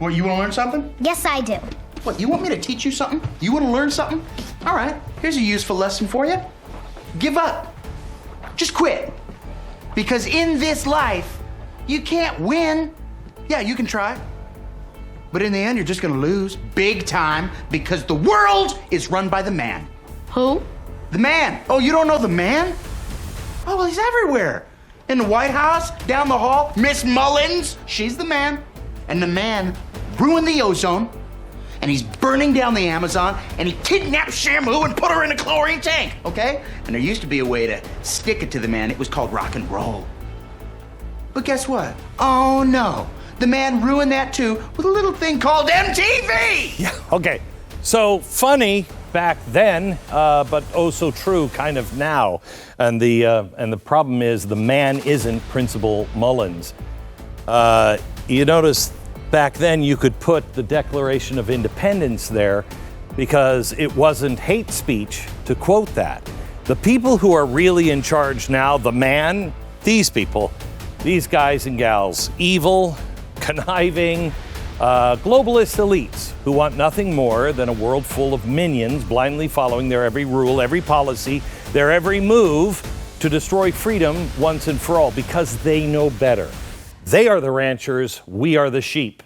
What, you want to learn something? Yes, I do. What, you want me to teach you something? You want to learn something? All right, here's a useful lesson for you. Give up. Just quit. Because in this life, you can't win. Yeah, you can try. But in the end, you're just gonna lose big time because the world is run by the man. Who? The man. Oh, you don't know the man? Oh, well, he's everywhere. In the White House, down the hall, Miss Mullins, she's the man. And the man ruined the ozone, and he's burning down the Amazon, and he kidnapped Shamu and put her in a chlorine tank, okay? And there used to be a way to stick it to the man. It was called rock and roll. But guess what? Oh, no. The man ruined that too with a little thing called MTV! Yeah, okay. So funny back then, but oh so true kind of now. And the problem is the man isn't Principal Mullins. You notice back then you could put the Declaration of Independence there because it wasn't hate speech to quote that. The people who are really in charge now, the man, these people, these guys and gals, evil, conniving, globalist elites who want nothing more than a world full of minions blindly following their every rule, every policy, their every move to destroy freedom once and for all because they know better. They are the ranchers, we are the sheep.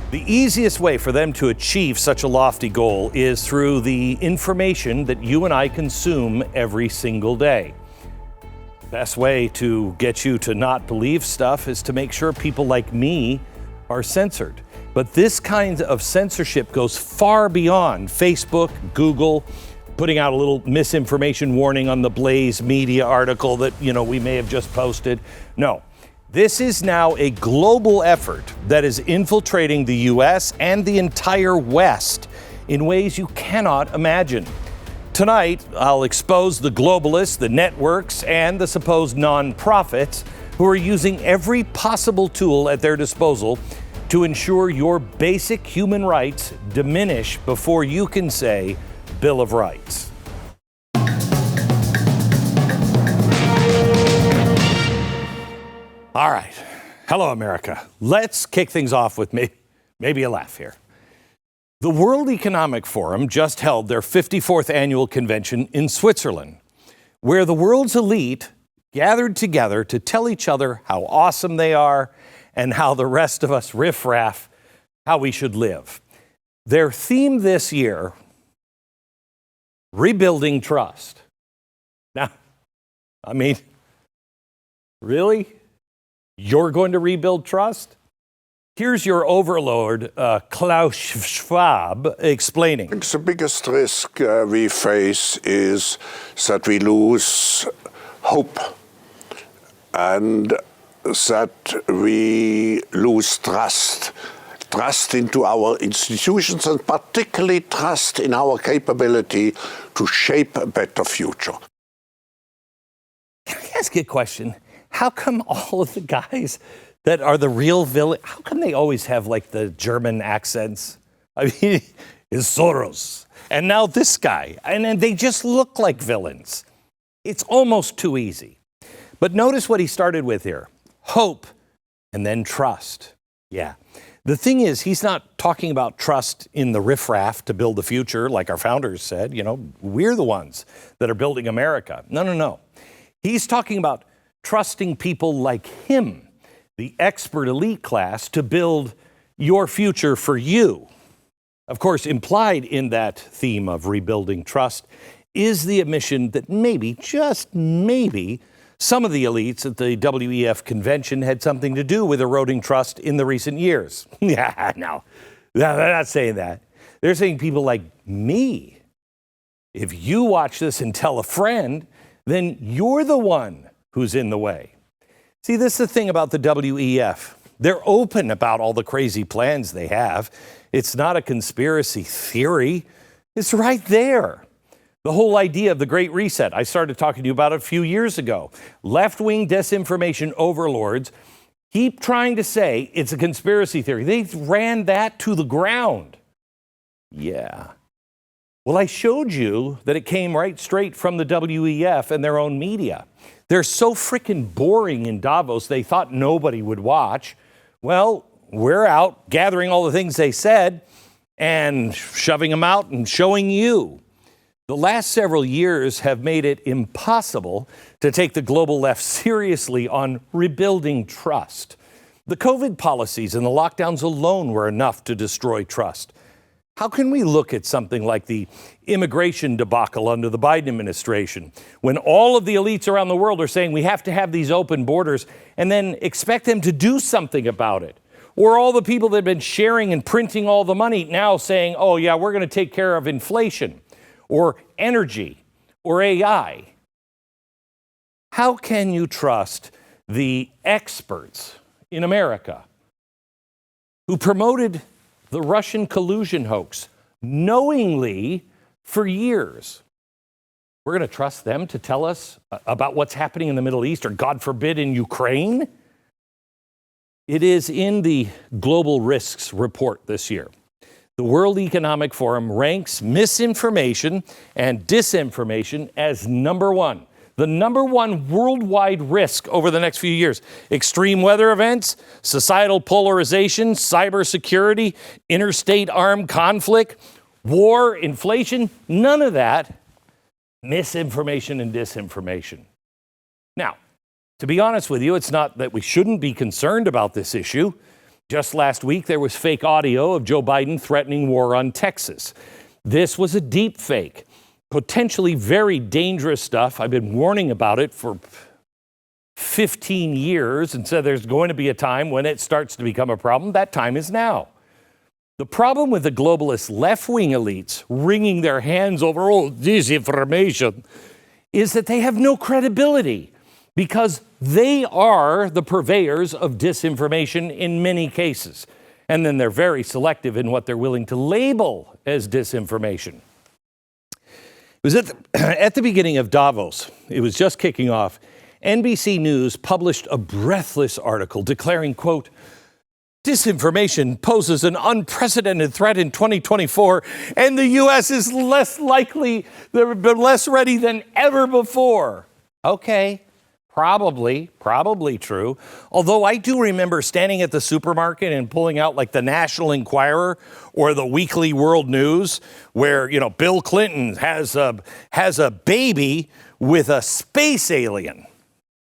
The easiest way for them to achieve such a lofty goal is through the information that you and I consume every single day. Best way to get you to not believe stuff is to make sure people like me are censored. But this kind of censorship goes far beyond Facebook, Google, putting out a little misinformation warning on the Blaze media article that, we may have just posted. No, this is now a global effort that is infiltrating the US and the entire West in ways you cannot imagine. Tonight, I'll expose the globalists, the networks, and the supposed nonprofits who are using every possible tool at their disposal to ensure your basic human rights diminish before you can say Bill of Rights. All right. Hello, America. Let's kick things off with maybe a laugh here. The World Economic Forum just held their 54th annual convention in Switzerland, where the world's elite gathered together to tell each other how awesome they are and how the rest of us riffraff, how we should live. Their theme this year, rebuilding trust. Now, really? You're going to rebuild trust? Here's your overlord, Klaus Schwab, explaining. I think the biggest risk we face is that we lose hope and that we lose trust into our institutions and particularly trust in our capability to shape a better future. Can I ask you a question? How come all of the guys that are the real villain, how come they always have like the German accents? I mean, it's Soros. And now this guy. And then they just look like villains. It's almost too easy. But notice what he started with here. Hope and then trust. Yeah. The thing is, he's not talking about trust in the riffraff to build the future, like our founders said. We're the ones that are building America. No. He's talking about trusting people like him, the expert elite class, to build your future for you. Of course, implied in that theme of rebuilding trust is the admission that maybe, just maybe, some of the elites at the WEF convention had something to do with eroding trust in the recent years. No, they're not saying that. They're saying people like me. If you watch this and tell a friend, then you're the one who's in the way. See, this is the thing about the WEF. They're open about all the crazy plans they have. It's not a conspiracy theory. It's right there. The whole idea of the Great Reset, I started talking to you about it a few years ago. Left-wing disinformation overlords keep trying to say it's a conspiracy theory. They ran that to the ground. Yeah. Well, I showed you that it came right straight from the WEF and their own media. They're so freaking boring in Davos, they thought nobody would watch. Well, we're out gathering all the things they said and shoving them out and showing you. The last several years have made it impossible to take the global left seriously on rebuilding trust. The COVID policies and the lockdowns alone were enough to destroy trust. How can we look at something like the immigration debacle under the Biden administration, when all of the elites around the world are saying we have to have these open borders, and then expect them to do something about it? Or all the people that have been sharing and printing all the money now saying, oh yeah, we're going to take care of inflation or energy or AI. How can you trust the experts in America who promoted the Russian collusion hoax knowingly for years? We're going to trust them to tell us about what's happening in the Middle East, or God forbid in Ukraine? It is in the Global Risks Report this year. The World Economic Forum ranks misinformation and disinformation as number one. The number one worldwide risk over the next few years. Extreme weather events, societal polarization, cybersecurity, interstate armed conflict, war, inflation, none of that. Misinformation and disinformation. Now, to be honest with you, it's not that we shouldn't be concerned about this issue. Just last week, there was fake audio of Joe Biden threatening war on Texas. This was a deep fake. Potentially very dangerous stuff. I've been warning about it for 15 years and said there's going to be a time when it starts to become a problem. That time is now. The problem with the globalist left-wing elites wringing their hands over disinformation is that they have no credibility, because they are the purveyors of disinformation in many cases. And then they're very selective in what they're willing to label as disinformation. It was at the beginning of Davos, it was just kicking off, NBC News published a breathless article declaring, quote, disinformation poses an unprecedented threat in 2024, and the U.S. is less ready than ever before. Okay, probably true. Although I do remember standing at the supermarket and pulling out like the National Enquirer or the Weekly World News, where, you know, Bill Clinton has a baby with a space alien.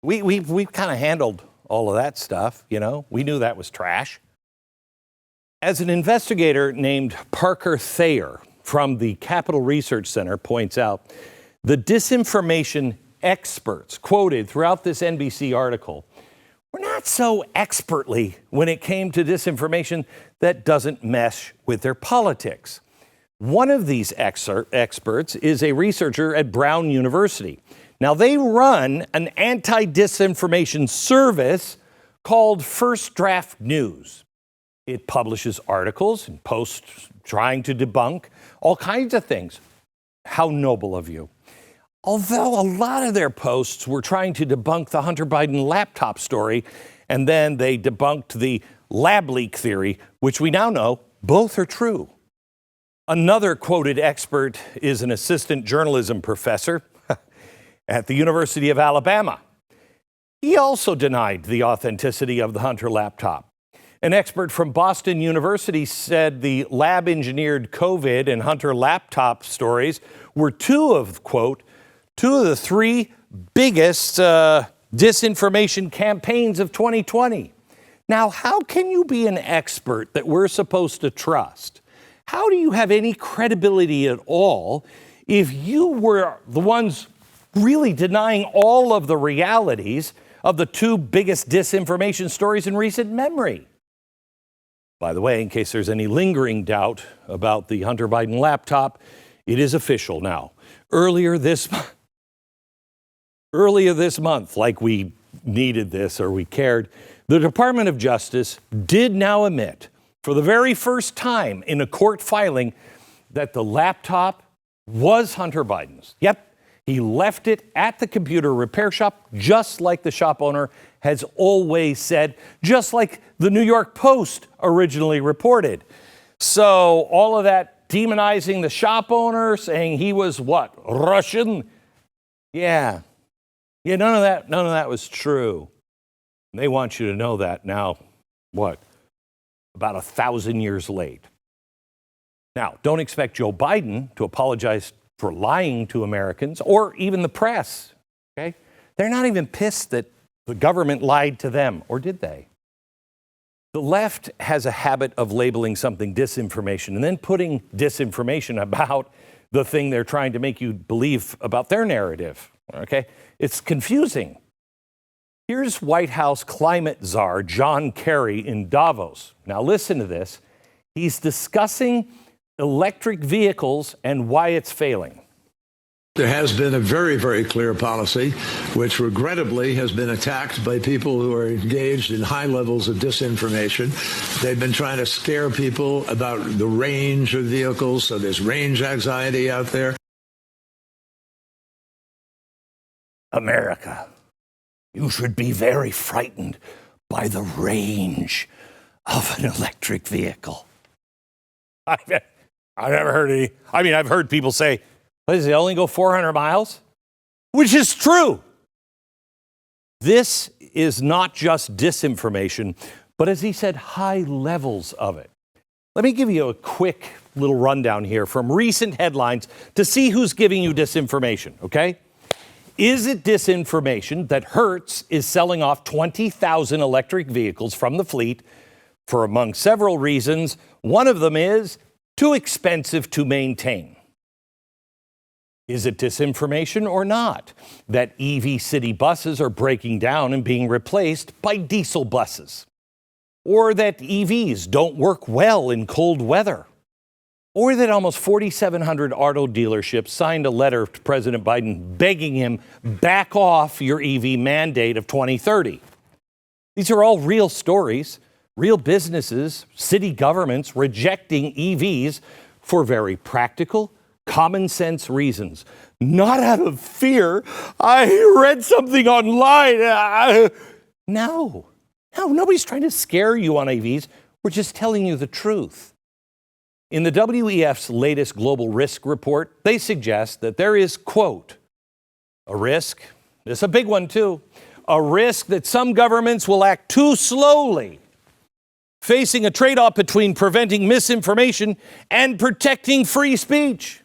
We've kind of handled all of that stuff, you know. We knew that was trash. As an investigator named Parker Thayer from the Capital Research Center points out, the disinformation experts quoted throughout this NBC article were not so expertly when it came to disinformation that doesn't mesh with their politics. One of these experts is a researcher at Brown University. Now, they run an anti-disinformation service called First Draft News. It publishes articles and posts trying to debunk all kinds of things. How noble of you. Although a lot of their posts were trying to debunk the Hunter Biden laptop story, and then they debunked the lab leak theory, which we now know both are true. Another quoted expert is an assistant journalism professor at the University of Alabama. He also denied the authenticity of the Hunter laptop. An expert from Boston University said the lab-engineered COVID and Hunter laptop stories were two of the three biggest disinformation campaigns of 2020. Now, how can you be an expert that we're supposed to trust? How do you have any credibility at all if you were the ones really denying all of the realities of the two biggest disinformation stories in recent memory? By the way, in case there's any lingering doubt about the Hunter Biden laptop, it is official now. Earlier this month, like we needed this or we cared, the Department of Justice did now admit, for the very first time in a court filing, that the laptop was Hunter Biden's. Yep, he left it at the computer repair shop, just like the shop owner has always said, just like the New York Post originally reported. So all of that demonizing the shop owner, saying he was what, Russian? Yeah, none of that was true. They want you to know that now. What? about 1,000 years late. Now, don't expect Joe Biden to apologize for lying to Americans or even the press, okay? They're not even pissed that the government lied to them, or did they? The left has a habit of labeling something disinformation and then putting disinformation about the thing they're trying to make you believe about their narrative, okay? It's confusing. Here's White House climate czar John Kerry in Davos. Now listen to this. He's discussing electric vehicles and why it's failing. There has been a very, very clear policy, which regrettably has been attacked by people who are engaged in high levels of disinformation. They've been trying to scare people about the range of vehicles, so there's range anxiety out there. America, you should be very frightened by the range of an electric vehicle. I've never heard any. I mean, I've heard people say, what does it only go 400 miles? Which is true. This is not just disinformation, but as he said, high levels of it. Let me give you a quick little rundown here from recent headlines to see who's giving you disinformation, okay? Is it disinformation that Hertz is selling off 20,000 electric vehicles from the fleet for, among several reasons? One of them is too expensive to maintain. Is it disinformation or not that EV city buses are breaking down and being replaced by diesel buses? Or that EVs don't work well in cold weather? Or that almost 4,700 auto dealerships signed a letter to President Biden begging him back off your EV mandate of 2030? These are all real stories, real businesses, city governments rejecting EVs for very practical, common sense reasons, not out of fear. I read something online. No, nobody's trying to scare you on EVs. We're just telling you the truth. In the WEF's latest global risk report, they suggest that there is, quote, a risk, this is a big one too, a risk that some governments will act too slowly, facing a trade-off between preventing misinformation and protecting free speech.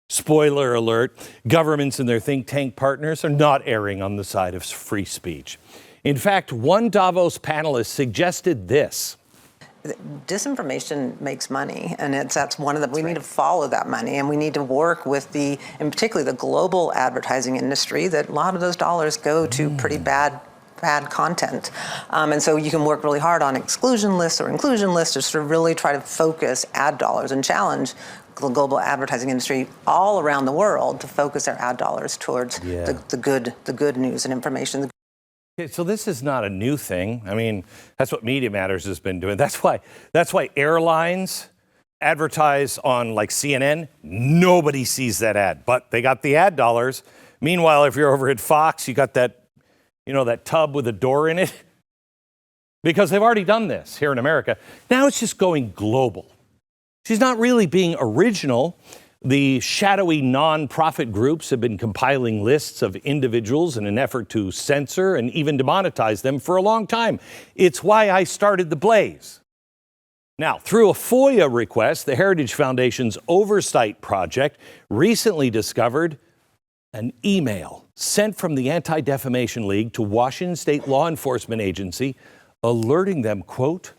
Spoiler alert, governments and their think tank partners are not erring on the side of free speech. In fact, one Davos panelist suggested this. Disinformation makes money, and that's one of the, we need to follow that money, and we need to work with the, and particularly the global advertising industry, that a lot of those dollars go to pretty bad content. And so you can work really hard on exclusion lists or inclusion lists to sort of really try to focus ad dollars and challenge the global advertising industry all around the world to focus their ad dollars towards the good news and information. Okay, so this is not a new thing. I mean, that's what Media Matters has been doing. That's why airlines advertise on like CNN. Nobody sees that ad, but they got the ad dollars. Meanwhile, if you're over at Fox, you got that, that tub with a door in it, because they've already done this here in America. Now it's just going global. She's not really being original. The shadowy nonprofit groups have been compiling lists of individuals in an effort to censor and even demonetize them for a long time. It's why I started the Blaze. Now, through a FOIA request, the Heritage Foundation's Oversight Project recently discovered an email sent from the Anti-Defamation League to Washington State Law Enforcement Agency alerting them, quote,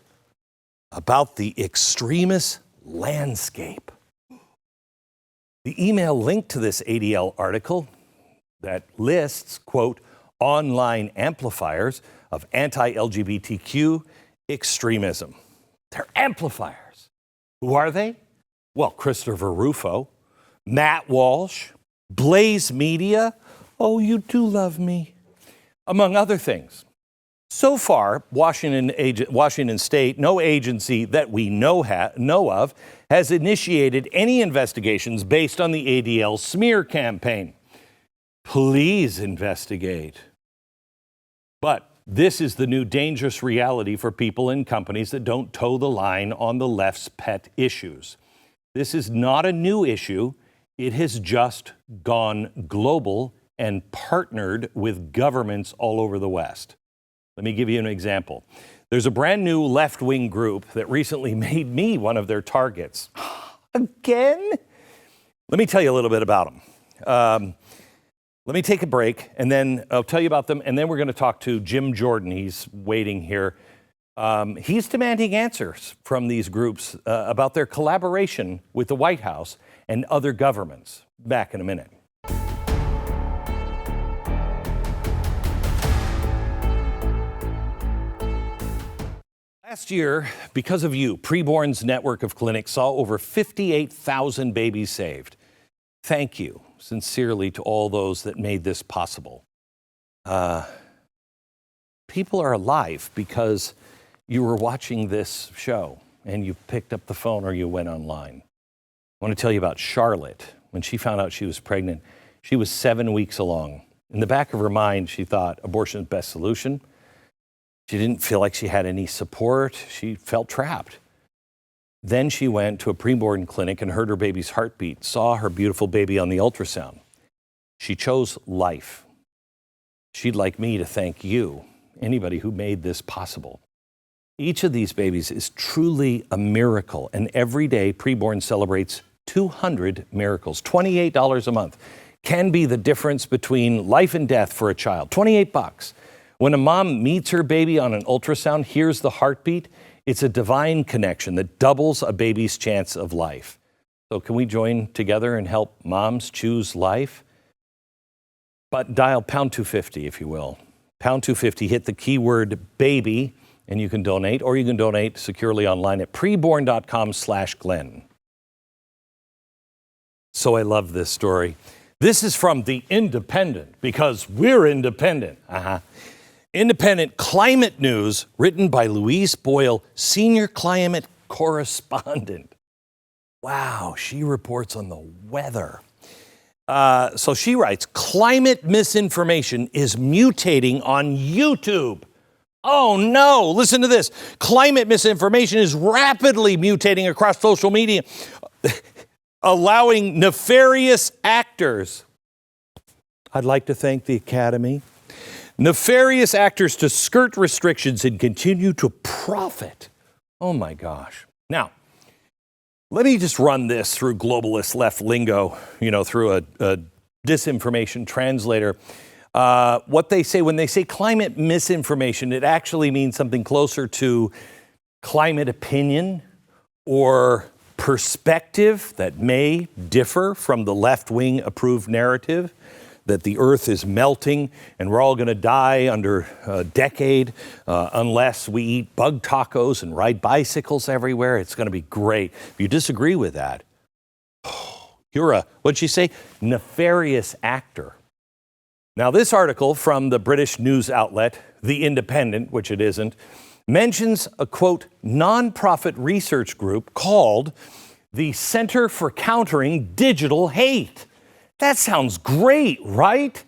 about the extremist landscape. The email linked to this ADL article that lists, quote, online amplifiers of anti-LGBTQ extremism. They're amplifiers. Who are they? Well, Christopher Rufo, Matt Walsh, Blaze Media, oh, you do love me, among other things. So far, Washington State, no agency that we know of, has initiated any investigations based on the ADL smear campaign. Please investigate. But this is the new dangerous reality for people and companies that don't toe the line on the left's pet issues. This is not a new issue. It has just gone global and partnered with governments all over the West. Let me give you an example. There's a brand new left-wing group that recently made me one of their targets. Again? Let me tell you a little bit about them. Let me take a break, and then I'll tell you about them, and then we're going to talk to Jim Jordan. He's waiting here. He's demanding answers from these groups about their collaboration with the White House and other governments. Back in a minute. Last year, because of you, Preborn's network of clinics saw over 58,000 babies saved. Thank you sincerely to all those that made this possible. People are alive because you were watching this show and you picked up the phone or you went online. I want to tell you about Charlotte. When she found out she was pregnant, she was 7 weeks along. In the back of her mind, she thought abortion is the best solution. She didn't feel like she had any support. She felt trapped. Then she went to a preborn clinic and heard her baby's heartbeat, saw her beautiful baby on the ultrasound. She chose life. She'd like me to thank you, anybody who made this possible. Each of these babies is truly a miracle, and every day Preborn celebrates 200 miracles. $28 a month can be the difference between life and death for a child. $28. When a mom meets her baby on an ultrasound, hears the heartbeat, it's a divine connection that doubles a baby's chance of life. So can we join together and help moms choose life? But dial pound 250, if you will. Pound 250, hit the keyword baby, and you can donate, or you can donate securely online at preborn.com/Glenn. So I love this story. This is from The Independent, because we're independent. Independent Climate News, written by Louise Boyle, senior climate correspondent. Wow, she reports on the weather. So she writes, climate misinformation is mutating on YouTube. Oh no, listen to this. Climate misinformation is rapidly mutating across social media, allowing nefarious actors. I'd like to thank the Academy. Nefarious actors to skirt restrictions and continue to profit. Oh my gosh. Now, let me just run this through globalist left lingo, through a disinformation translator. What they say when they say climate misinformation, it actually means something closer to climate opinion or perspective that may differ from the left-wing approved narrative that the earth is melting and we're all going to die under a decade unless we eat bug tacos and ride bicycles everywhere. It's going to be great. If you disagree with that, you're what'd she say? Nefarious actor. Now, this article from the British news outlet, The Independent, which it isn't, mentions a, quote, nonprofit research group called the Center for Countering Digital Hate. That sounds great, right?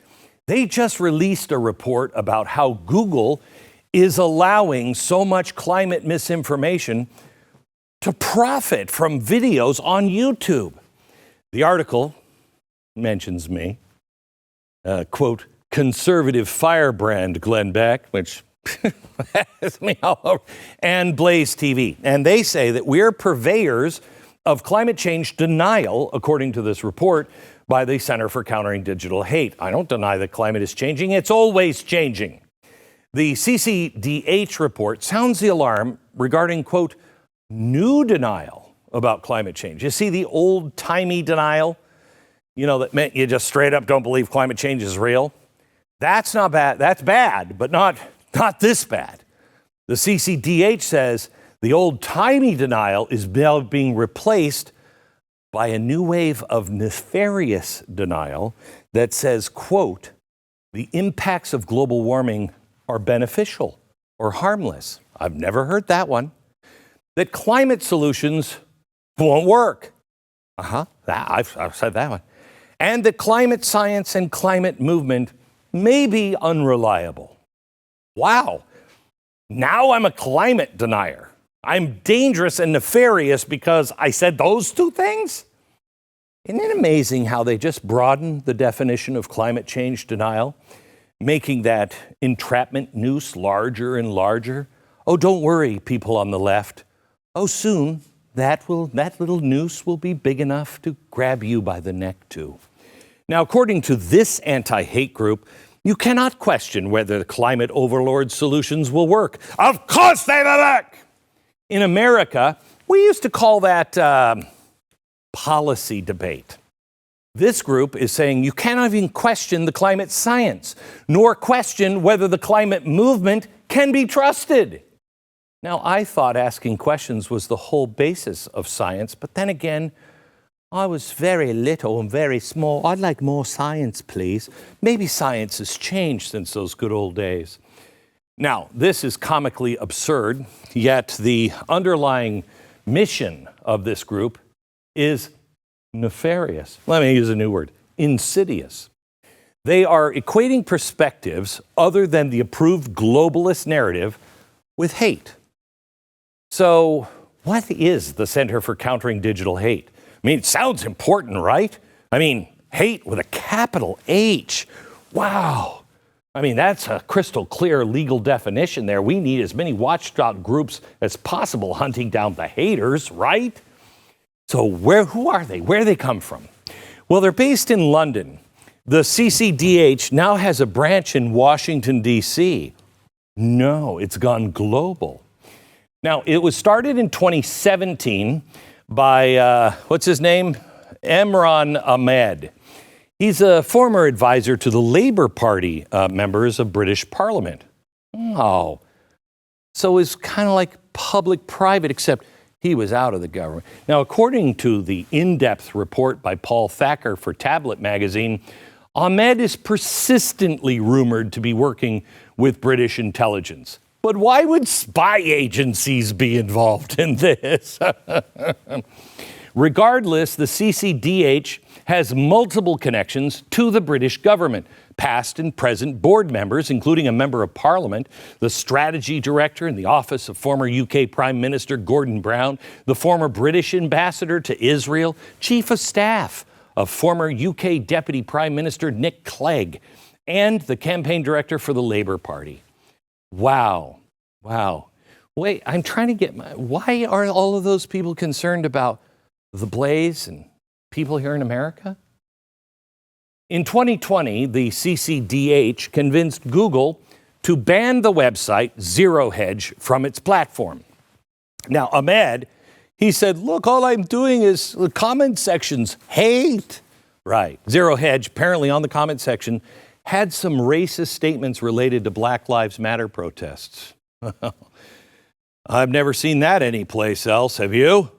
They just released a report about how Google is allowing so much climate misinformation to profit from videos on YouTube. The article mentions me. Quote, conservative firebrand Glenn Beck, which has me all over, and BlazeTV. And they say that we're purveyors of climate change denial, according to this report by the Center for Countering Digital Hate. I don't deny that climate is changing. It's always changing. The CCDH report sounds the alarm regarding, quote, new denial about climate change. You see the old-timey denial? That meant you just straight up don't believe climate change is real. That's not bad. That's bad, but not this bad. The CCDH says the old-timey denial is now being replaced by a new wave of nefarious denial that says, quote, the impacts of global warming are beneficial or harmless. I've never heard that one. That climate solutions won't work. I've said that one. And that climate science and climate movement may be unreliable. Wow. Now I'm a climate denier. I'm dangerous and nefarious because I said those two things? Isn't it amazing how they just broaden the definition of climate change denial, making that entrapment noose larger and larger? Oh, don't worry, people on the left. Oh, soon that little noose will be big enough to grab you by the neck, too. Now, according to this anti-hate group, you cannot question whether the climate overlord solutions will work. Of course they will work! In America, we used to call that policy debate. This group is saying you cannot even question the climate science, nor question whether the climate movement can be trusted. Now, I thought asking questions was the whole basis of science, but then again, I was very little and very small. I'd like more science, please. Maybe science has changed since those good old days. Now, this is comically absurd, yet the underlying mission of this group is nefarious. Let me use a new word, insidious. They are equating perspectives other than the approved globalist narrative with hate. So, what is the Center for Countering Digital Hate? I mean, it sounds important, right? I mean, hate with a capital H. Wow. I mean, that's a crystal clear legal definition there. We need as many watchdog groups as possible hunting down the haters, right? So who are they? Where do they come from? Well, they're based in London. The CCDH now has a branch in Washington, D.C. No, it's gone global. Now, it was started in 2017 by, what's his name? Imran Ahmed. He's a former advisor to the Labour Party members of British Parliament. Oh, so it's kind of like public-private, except he was out of the government. Now, according to the in-depth report by Paul Thacker for Tablet magazine, Ahmed is persistently rumored to be working with British intelligence. But why would spy agencies be involved in this? Regardless, the CCDH has multiple connections to the British government, past and present board members, including a member of Parliament, the strategy director in the office of former UK Prime Minister Gordon Brown, the former British ambassador to Israel, chief of staff of former UK Deputy Prime Minister Nick Clegg, and the campaign director for the Labour Party. Wow. Wait, I'm trying to get why are all of those people concerned about the Blaze and people here in America? In 2020, the CCDH convinced Google to ban the website Zero Hedge from its platform. Now, Ahmed, he said, look, all I'm doing is the comment sections hate. Right. Zero Hedge, apparently on the comment section, had some racist statements related to Black Lives Matter protests. I've never seen that anyplace else, have you?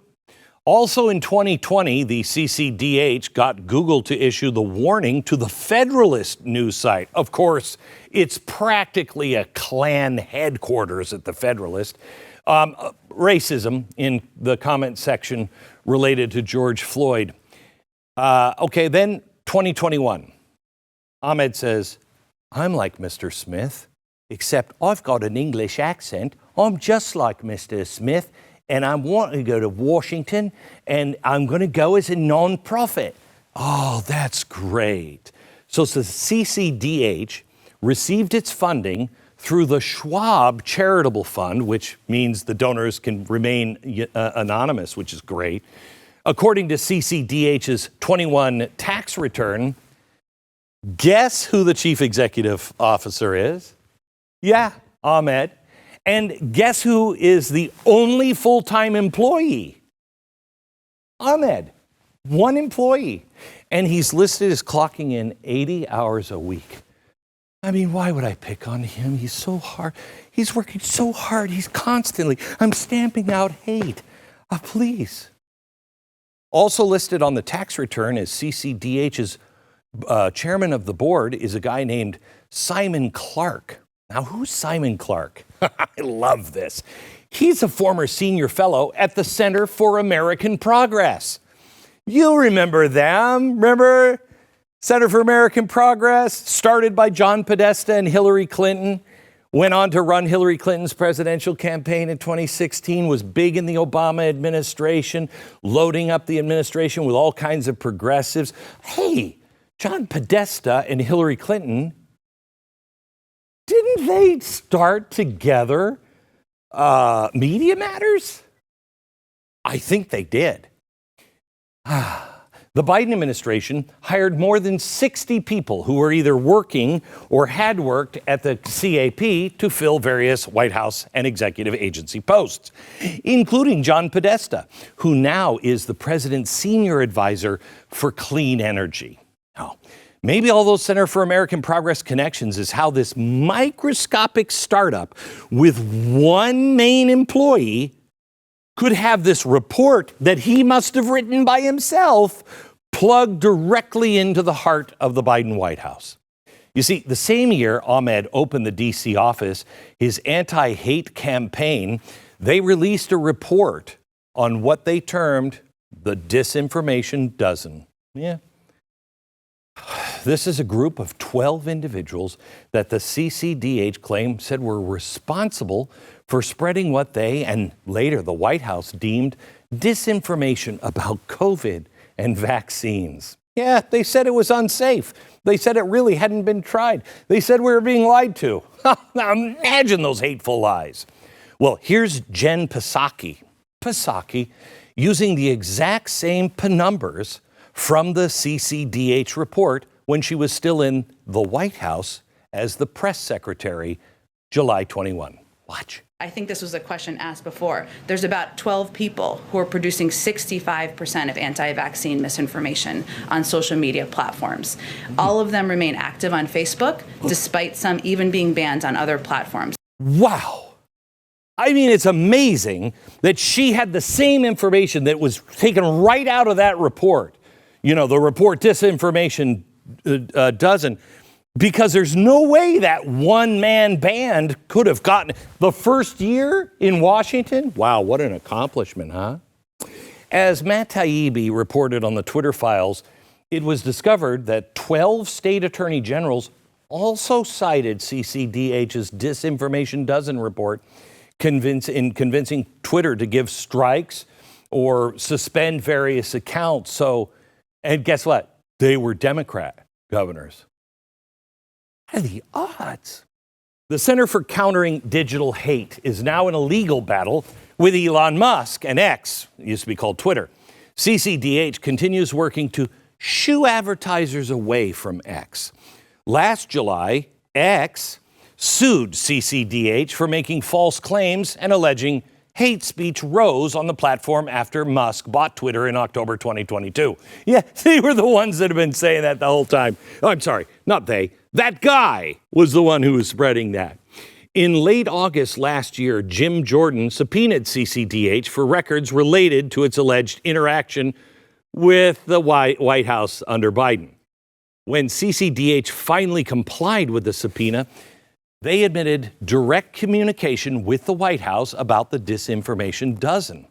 Also in 2020, the CCDH got Google to issue the warning to the Federalist news site. Of course, it's practically a Klan headquarters at the Federalist. Racism in the comment section related to George Floyd. Okay, then 2021. Ahmed says, I'm like Mr. Smith, except I've got an English accent. I'm just like Mr. Smith, and I want to go to Washington, and I'm going to go as a non-profit. Oh, that's great. So the CCDH received its funding through the Schwab Charitable Fund, which means the donors can remain anonymous, which is great. According to CCDH's 21 tax return, guess who the chief executive officer is? Yeah, Ahmed. And guess who is the only full-time employee? Ahmed. One employee. And he's listed as clocking in 80 hours a week. I mean, why would I pick on him? He's so hard. He's working so hard. He's constantly, I'm stamping out hate. Please. Also listed on the tax return as CCDH's chairman of the board is a guy named Simon Clark. Now, who's Simon Clark? I love this. He's a former senior fellow at the Center for American Progress. You remember them, remember? Center for American Progress, started by John Podesta and Hillary Clinton, went on to run Hillary Clinton's presidential campaign in 2016, was big in the Obama administration, loading up the administration with all kinds of progressives. Hey, John Podesta and Hillary Clinton, didn't they start together Media Matters? I think they did. The Biden administration hired more than 60 people who were either working or had worked at the CAP to fill various White House and executive agency posts, including John Podesta, who now is the president's senior advisor for clean energy. Now, maybe all those Center for American Progress connections is how this microscopic startup with one main employee could have this report that he must have written by himself plugged directly into the heart of the Biden White House. You see, the same year Ahmed opened the D.C. office, his anti-hate campaign, they released a report on what they termed the disinformation dozen. Yeah. This is a group of 12 individuals that the CCDH claimed said were responsible for spreading what they, and later the White House, deemed disinformation about COVID and vaccines. Yeah, they said it was unsafe. They said it really hadn't been tried. They said we were being lied to. Now imagine those hateful lies. Well, here's Jen Psaki using the exact same numbers from the CCDH report when she was still in the White House as the press secretary, July 21. Watch. I think this was a question asked before. There's about 12 people who are producing 65% of anti-vaccine misinformation on social media platforms. All of them remain active on Facebook, despite some even being banned on other platforms. Wow. I mean, it's amazing that she had the same information that was taken right out of that report. You know, the report Disinformation Dozen. Because there's no way that one-man band could have gotten the first year in Washington. Wow, what an accomplishment, huh? As Matt Taibbi reported on the Twitter files, it was discovered that 12 state attorney generals also cited CCDH's Disinformation Dozen report, convincing Twitter to give strikes or suspend various accounts. So, and guess what? They were Democrat governors. What are the odds? The Center for Countering Digital Hate is now in a legal battle with Elon Musk and X, it used to be called Twitter. CCDH continues working to shoo advertisers away from X. Last July, X sued CCDH for making false claims and alleging hate speech rose on the platform after Musk bought Twitter in October 2022. Yeah, they were the ones that have been saying that the whole time. Oh, I'm sorry, not they. That guy was the one who was spreading that. In late August last year, Jim Jordan subpoenaed CCDH for records related to its alleged interaction with the White House under Biden. When CCDH finally complied with the subpoena, they admitted direct communication with the White House about the Disinformation Dozen.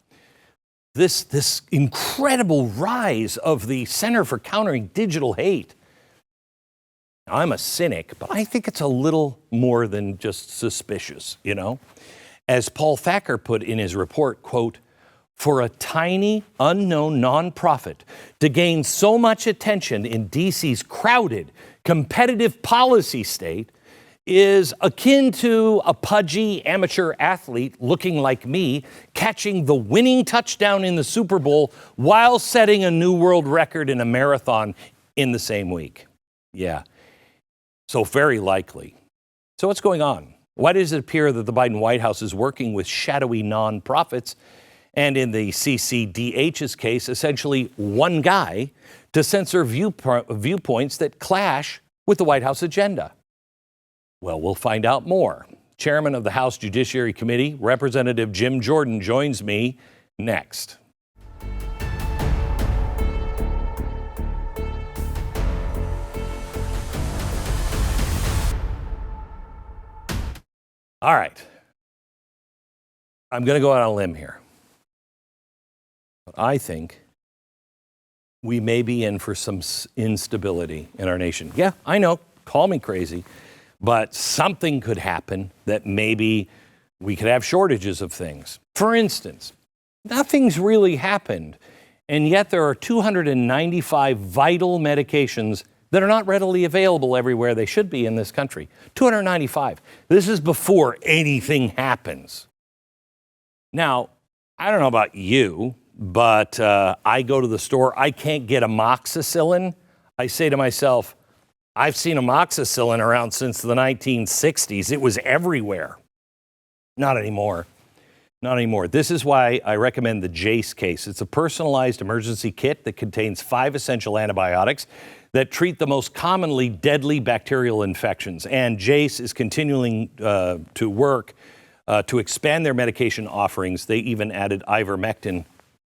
This incredible rise of the Center for Countering Digital Hate. I'm a cynic, but I think it's a little more than just suspicious, you know? As Paul Thacker put in his report, quote, for a tiny, unknown nonprofit to gain so much attention in DC's crowded, competitive policy state is akin to a pudgy amateur athlete looking like me catching the winning touchdown in the Super Bowl while setting a new world record in a marathon in the same week. Yeah. So very likely. So what's going on? Why does it appear that the Biden White House is working with shadowy nonprofits, and in the CCDH's case, essentially one guy, to censor viewpoints that clash with the White House agenda? Well, we'll find out more. Chairman of the House Judiciary Committee, Representative Jim Jordan, joins me next. All right. I'm going to go out on a limb here. But I think we may be in for some instability in our nation. Yeah, I know. Call me crazy. But something could happen that maybe we could have shortages of things. For instance, nothing's really happened, and yet there are 295 vital medications that are not readily available everywhere they should be in this country. 295. This is before anything happens. Now, I don't know about you, but I go to the store, I can't get amoxicillin. I say to myself, I've seen amoxicillin around since the 1960s. It was everywhere. Not anymore. Not anymore. This is why I recommend the Jace case. It's a personalized emergency kit that contains 5 essential antibiotics that treat the most commonly deadly bacterial infections. And Jace is continuing to work to expand their medication offerings. They even added ivermectin,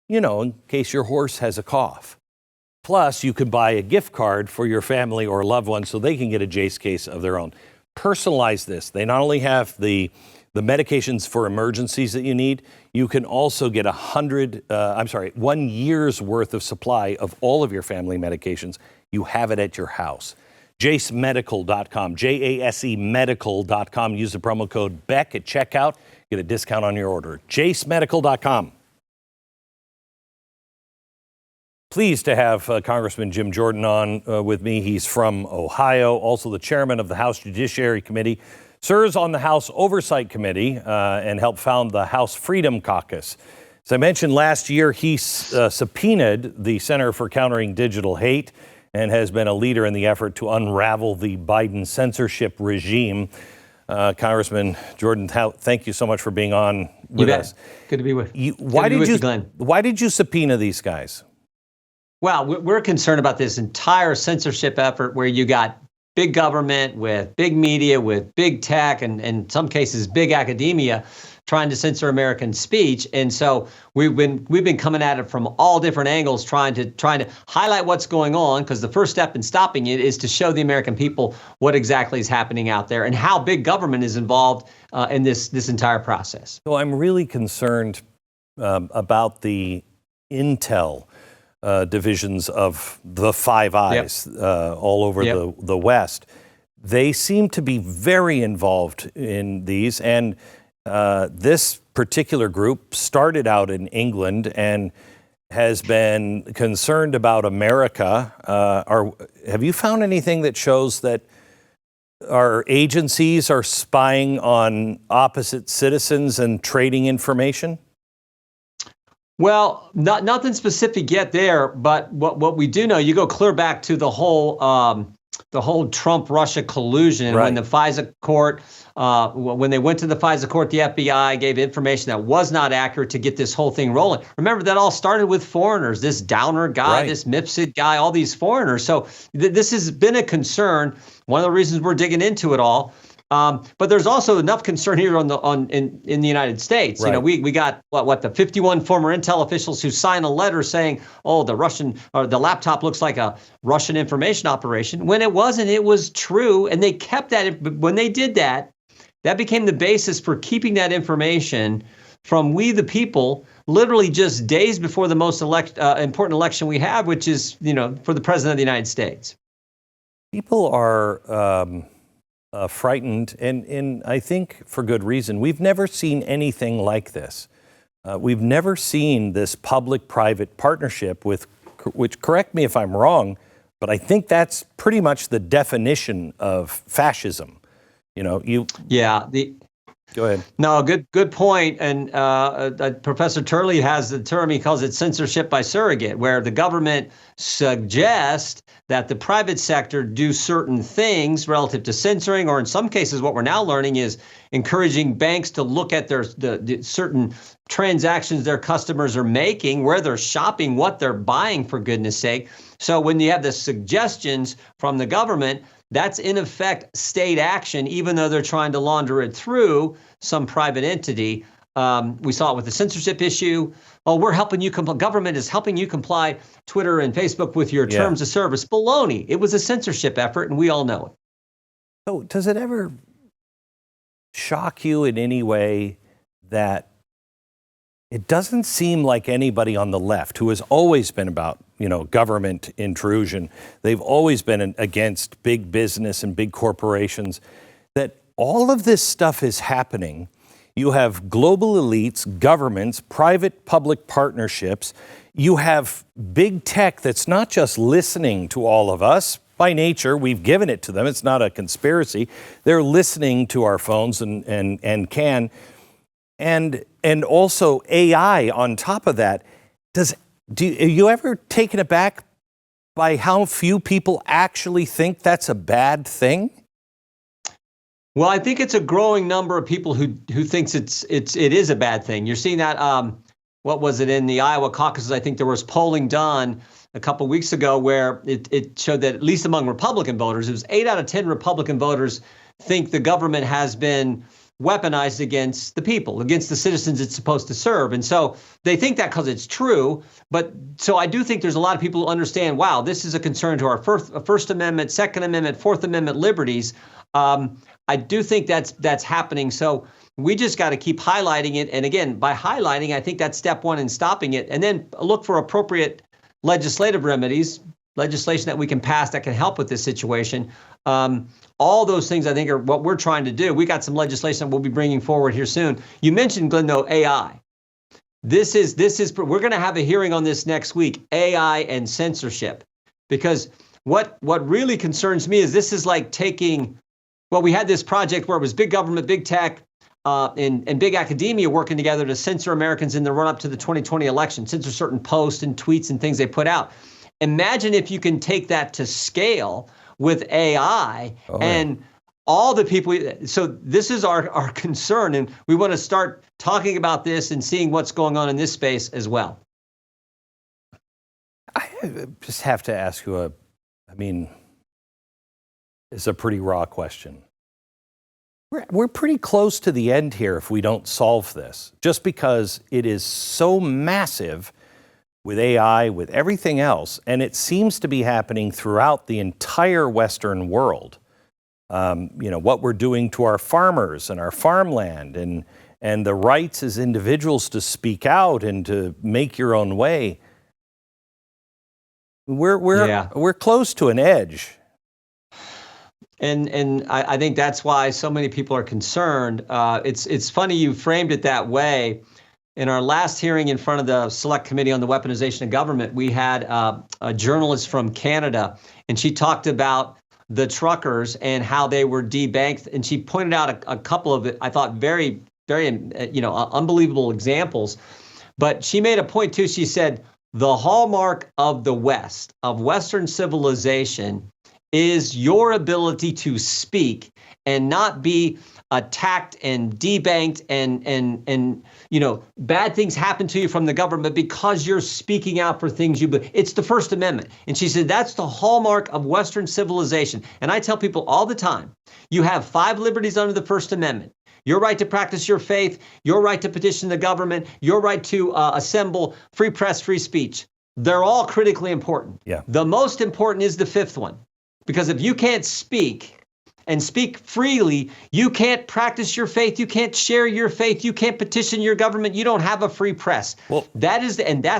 in case your horse has a cough. Plus, you could buy a gift card for your family or loved one so they can get a Jace case of their own. Personalize this. They not only have the medications for emergencies that you need, you can also get 1 year's worth of supply of all of your family medications. You have it at your house. JaceMedical.com, JASE Medical.com. Use the promo code Beck at checkout. Get a discount on your order. JaceMedical.com. Pleased to have Congressman Jim Jordan on with me. He's from Ohio, also the chairman of the House Judiciary Committee, serves on the House Oversight Committee, and helped found the House Freedom Caucus. As I mentioned last year, he subpoenaed the Center for Countering Digital Hate and has been a leader in the effort to unravel the Biden censorship regime. Congressman Jordan, thank you so much for being on with us. Good to be with you. Why did you subpoena these guys? Well, we're concerned about this entire censorship effort where you got big government with big media, with big tech, and in some cases, big academia trying to censor American speech. And so we've been coming at it from all different angles, trying to highlight what's going on, because the first step in stopping it is to show the American people what exactly is happening out there and how big government is involved in this entire process. So I'm really concerned about the intel divisions of the Five Eyes all over the West. They seem to be very involved in these, and this particular group started out in England and has been concerned about America. Have you found anything that shows that our agencies are spying on opposite citizens and trading information? Well, nothing specific yet there, but what we do know, you go clear back to the whole Trump-Russia collusion, right. When the FISA court, when they went to the FISA court, the FBI gave information that was not accurate to get this whole thing rolling. Remember, that all started with foreigners, this Downer guy, right. this Mifsud guy, all these foreigners. So this has been a concern. One of the reasons we're digging into it all. But there's also enough concern here in the United States. Right. We got the 51 former intel officials who signed a letter saying, "Oh, the laptop looks like a Russian information operation," when it wasn't. It was true, and they kept that. When they did that, that became the basis for keeping that information from we the people, literally just days before the most important election we have, which is for the president of the United States. People are frightened, and I think for good reason. We've never seen anything like this. We've never seen this public-private partnership which, correct me if I'm wrong, but I think that's pretty much the definition of fascism. Go ahead. No, good point. And Professor Turley has the term, he calls it censorship by surrogate, where the government suggests that the private sector do certain things relative to censoring, or in some cases, what we're now learning is encouraging banks to look at the certain transactions their customers are making, where they're shopping, what they're buying, for goodness sake. So when you have the suggestions from the government, that's in effect state action, even though they're trying to launder it through some private entity. We saw it with the censorship issue. Oh, we're helping you. Government is helping you comply, Twitter and Facebook, with your terms of service. Baloney. It was a censorship effort, and we all know it. So does it ever shock you in any way that it doesn't seem like anybody on the left, who has always been about, government intrusion, they've always been against big business and big corporations, that all of this stuff is happening? You have global elites, governments, private-public partnerships. You have big tech that's not just listening to all of us. By nature, we've given it to them. It's not a conspiracy. They're listening to our phones and can. And and also AI on top of that. Are you ever taken aback by how few people actually think that's a bad thing? Well, I think it's a growing number of people who thinks it is a bad thing. You're seeing that. What was it in the Iowa caucuses? I think there was polling done a couple weeks ago where it showed that at least among Republican voters, it was 8 out of 10 Republican voters think the government has been weaponized against the people, against the citizens it's supposed to serve. And so they think that because it's true. But so I do think there's a lot of people who understand, wow, this is a concern to our First Amendment, Second Amendment, Fourth Amendment liberties. I do think that's happening. So we just got to keep highlighting it. And again, by highlighting, I think that's step one in stopping it. And then look for appropriate legislative remedies, legislation that we can pass that can help with this situation. All those things, I think, are what we're trying to do. We got some legislation we'll be bringing forward here soon. You mentioned, Glenn, though, AI. This is we're going to have a hearing on this next week, AI and censorship, because what really concerns me is this is like taking, well, we had this project where it was big government, big tech, and big academia working together to censor Americans in the run-up to the 2020 election, censor certain posts and tweets and things they put out. Imagine if you can take that to scale with AI and all the people. So this is our concern, and we want to start talking about this and seeing what's going on in this space as well. I just have to ask you it's a pretty raw question. We're pretty close to the end here if we don't solve this, just because it is so massive with AI, with everything else, and it seems to be happening throughout the entire Western world. What we're doing to our farmers and our farmland, and the rights as individuals to speak out and to make your own way. We're close to an edge. And I think that's why so many people are concerned. It's funny you framed it that way. In our last hearing in front of the Select Committee on the Weaponization of Government, we had a journalist from Canada, and she talked about the truckers and how they were debanked. And she pointed out a couple of, I thought, very, very, unbelievable examples. But she made a point too. She said, the hallmark of the West, of Western civilization, is your ability to speak and not be attacked and debanked and bad things happen to you from the government because you're speaking out for things you believe. It's the First Amendment. And she said that's the hallmark of Western civilization. And I tell people all the time, you have 5 liberties under the First Amendment. Your right to practice your faith, your right to petition the government, your right to assemble, free press, free speech. They're all critically important. Yeah. The most important is the 5th one. Because if you can't speak and speak freely, you can't practice your faith, you can't share your faith, you can't petition your government, you don't have a free press. Well, that's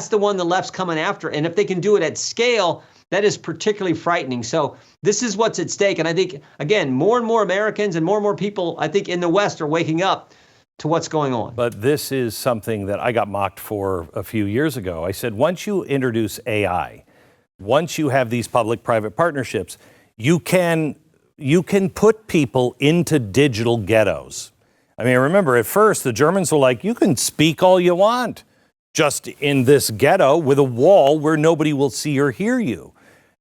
the one the left's coming after. And if they can do it at scale, that is particularly frightening. So this is what's at stake. And I think, again, more and more Americans and more people, I think, in the West are waking up to what's going on. But this is something that I got mocked for a few years ago. I said, once you introduce AI, once you have these public-private partnerships, you can put people into digital ghettos. I mean, remember, at first, the Germans were like, you can speak all you want, just in this ghetto with a wall where nobody will see or hear you.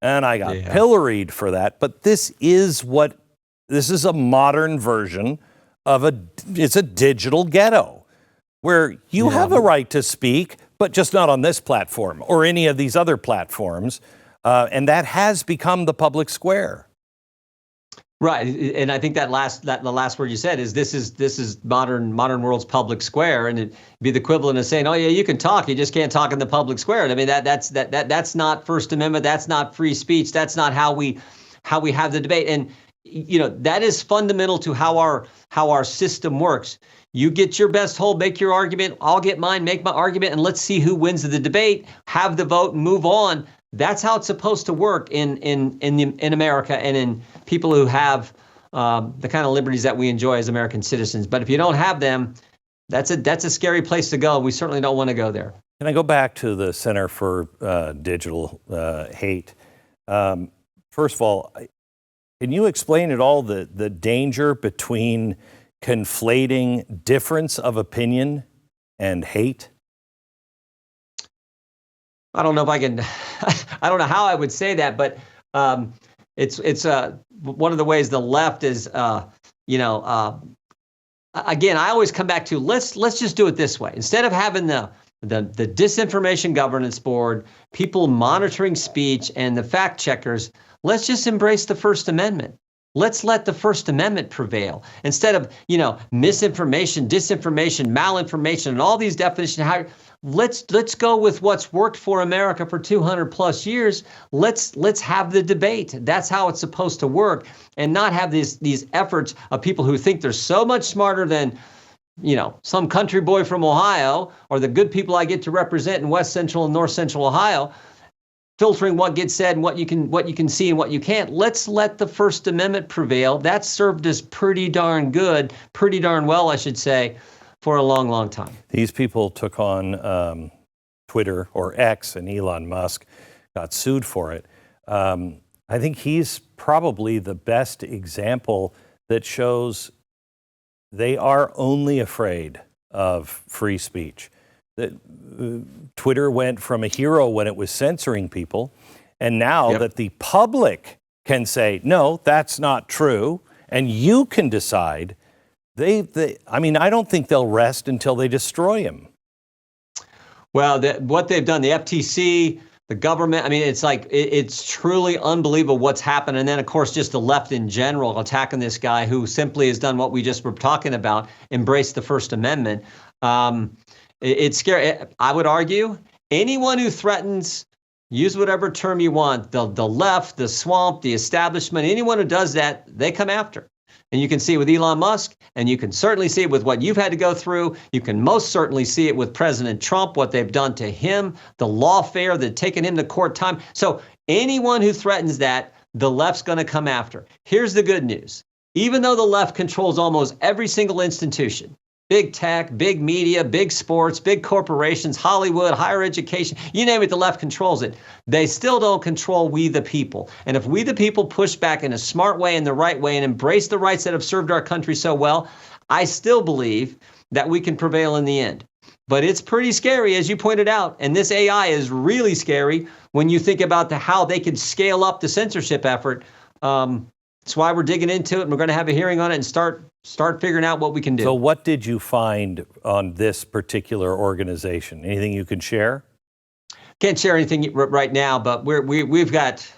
And I got pilloried for that. But this is a modern version of it's a digital ghetto where you have a right to speak, but just not on this platform or any of these other platforms. And that has become the public square. Right, and I think the last word you said is this is modern world's public square, and it'd be the equivalent of saying, oh yeah, you can talk, you just can't talk in the public square. And I mean that's not First Amendment, that's not free speech, that's not how we have the debate. And that is fundamental to how our system works. You get your best hold, make your argument, I'll get mine, make my argument, and let's see who wins the debate, have the vote, and move on. That's how it's supposed to work in America and in people who have the kind of liberties that we enjoy as American citizens. But if you don't have them, that's a scary place to go. We certainly don't want to go there. Can I go back to the Center for Digital Hate? First of all, can you explain at all the danger between conflating difference of opinion and hate? I don't know if I can, I don't know how I would say that, but it's one of the ways the left is, again, I always come back to let's just do it this way. Instead of having the disinformation governance board, people monitoring speech, and the fact checkers, let's just embrace the First Amendment. Let's let the First Amendment prevail instead of, misinformation, disinformation, malinformation, and all these definitions. Let's go with what's worked for America for 200 plus years. Let's have the debate. That's how it's supposed to work, and not have these efforts of people who think they're so much smarter than, some country boy from Ohio or the good people I get to represent in West Central and North Central Ohio, filtering what gets said and what you can see and what you can't. Let's let the First Amendment prevail. That's served us pretty darn well, I should say, for a long, long time. These people took on Twitter or X, and Elon Musk got sued for it. I think he's probably the best example that shows they are only afraid of free speech. That Twitter went from a hero when it was censoring people, and now that the public can say, no, that's not true, and you can decide, I don't think they'll rest until they destroy him. Well, what they've done, the FTC, the government, it's truly unbelievable what's happened. And then, of course, just the left in general attacking this guy who simply has done what we just were talking about, embraced the First Amendment. It's scary. I would argue anyone who threatens, use whatever term you want, the left, the swamp, the establishment, anyone who does that, they come after. And you can see it with Elon Musk, and you can certainly see it with what you've had to go through. You can most certainly see it with President Trump, what they've done to him, the lawfare, they've taken him to court time. So anyone who threatens that, the left's going to come after. Here's the good news. Even though the left controls almost every single institution, big tech, big media, big sports, big corporations, Hollywood, higher education, you name it, the left controls it. They still don't control we the people. And if we the people push back in a smart way, in the right way, and embrace the rights that have served our country so well, I still believe that we can prevail in the end. But it's pretty scary, as you pointed out. And this AI is really scary when you think about how they could scale up the censorship effort. That's why we're digging into it, and we're going to have a hearing on it and start figuring out what we can do. So what did you find on this particular organization? Anything you can share? Can't share anything right now, but we've got,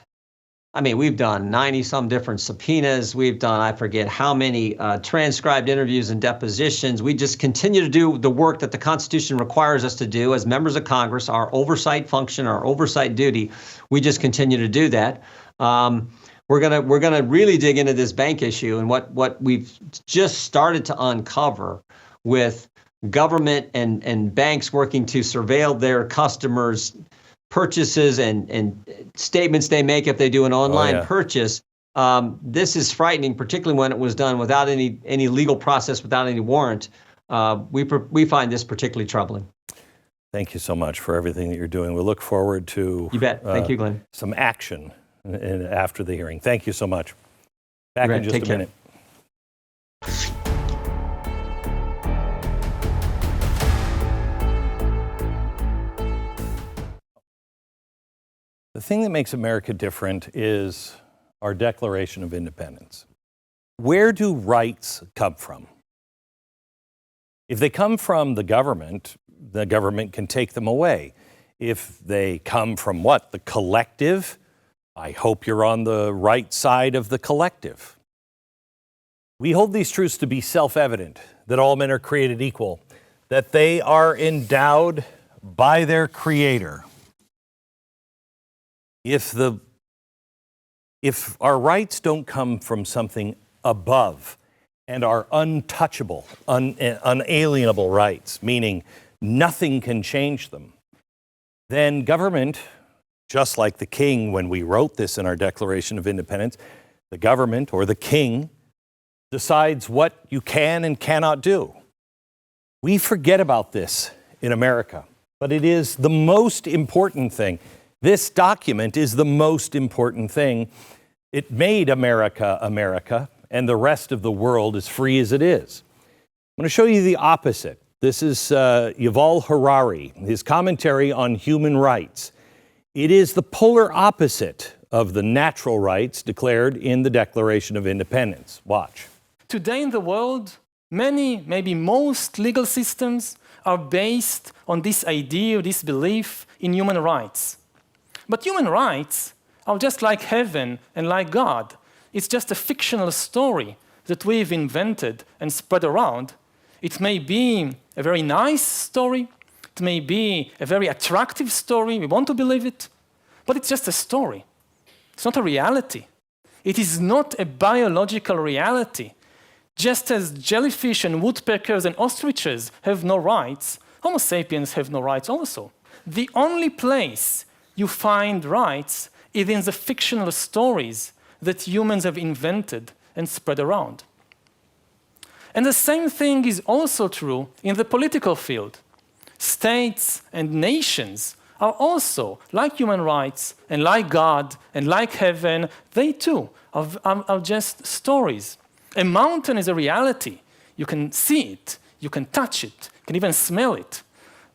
we've done 90 some different subpoenas. We've done, I forget how many transcribed interviews and depositions. We just continue to do the work that the Constitution requires us to do as members of Congress, our oversight function, our oversight duty. We just continue to do that. We're gonna really dig into this bank issue and what we've just started to uncover with government and banks working to surveil their customers' purchases and statements they make if they do an online purchase. This is frightening, particularly when it was done without any legal process, without any warrant. We find this particularly troubling. Thank you so much for everything that you're doing. We look forward to you bet. Thank you, Glenn. Some action after the hearing. Thank you so much. Back in just a minute. The thing that makes America different is our Declaration of Independence. Where do rights come from? If they come from the government can take them away. If they come from what? The collective? I hope you're on the right side of the collective. We hold these truths to be self-evident, that all men are created equal, that they are endowed by their Creator. If our rights don't come from something above and are untouchable, unalienable rights, meaning nothing can change them, then government, just like the king when we wrote this in our Declaration of Independence, the government or the king decides what you can and cannot do. We forget about this in America, but it is the most important thing. This document is the most important thing. It made America, America, and the rest of the world as free as it is. I'm going to show you the opposite. This is Yuval Harari, his commentary on human rights. It is the polar opposite of the natural rights declared in the Declaration of Independence. Watch. Today in the world, many, maybe most legal systems are based on this idea, this belief in human rights. But human rights are just like heaven and like God. It's just a fictional story that we've invented and spread around. It may be a very nice story. It may be a very attractive story. We want to believe it. But it's just a story. It's not a reality. It is not a biological reality. Just as jellyfish and woodpeckers and ostriches have no rights, Homo sapiens have no rights also. The only place you find rights is in the fictional stories that humans have invented and spread around. And the same thing is also true in the political field. States and nations are also, like human rights and like God and like heaven, they too are just stories. A mountain is a reality. You can see it, you can touch it, you can even smell it.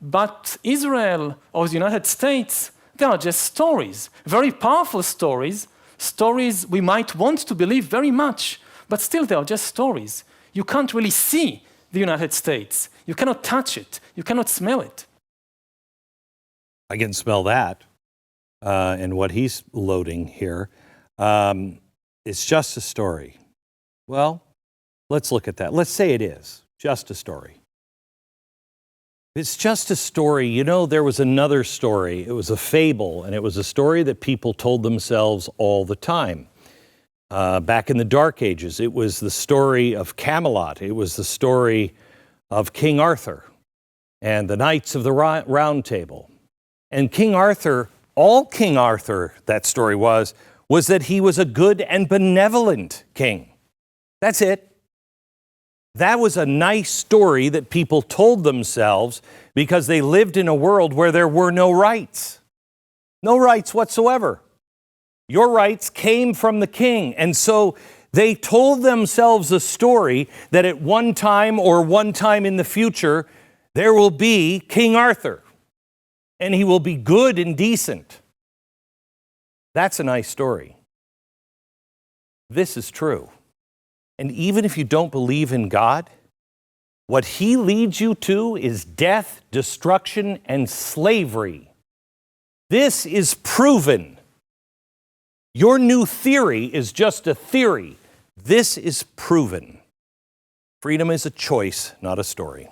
But Israel or the United States, they are just stories, very powerful stories, stories we might want to believe very much, but still they are just stories. You can't really see the United States. You cannot touch it. You cannot smell it. I can smell that. And what he's loading here. It's just a story. Well, let's look at that. Let's say it is just a story. It's just a story. You know, there was another story. It was a fable, and it was a story that people told themselves all the time. Back in the Dark Ages, it was the story of Camelot. It was the story of King Arthur and the Knights of the Round Table. And King Arthur, all King Arthur, that story was that he was a good and benevolent king. That's it. That was a nice story that people told themselves because they lived in a world where there were no rights. No rights whatsoever. Your rights came from the king. And so they told themselves a story that at one time or one time in the future, there will be King Arthur. And he will be good and decent. That's a nice story. This is true. And even if you don't believe in God, what he leads you to is death, destruction, and slavery. This is proven. Your new theory is just a theory. This is proven. Freedom is a choice, not a story.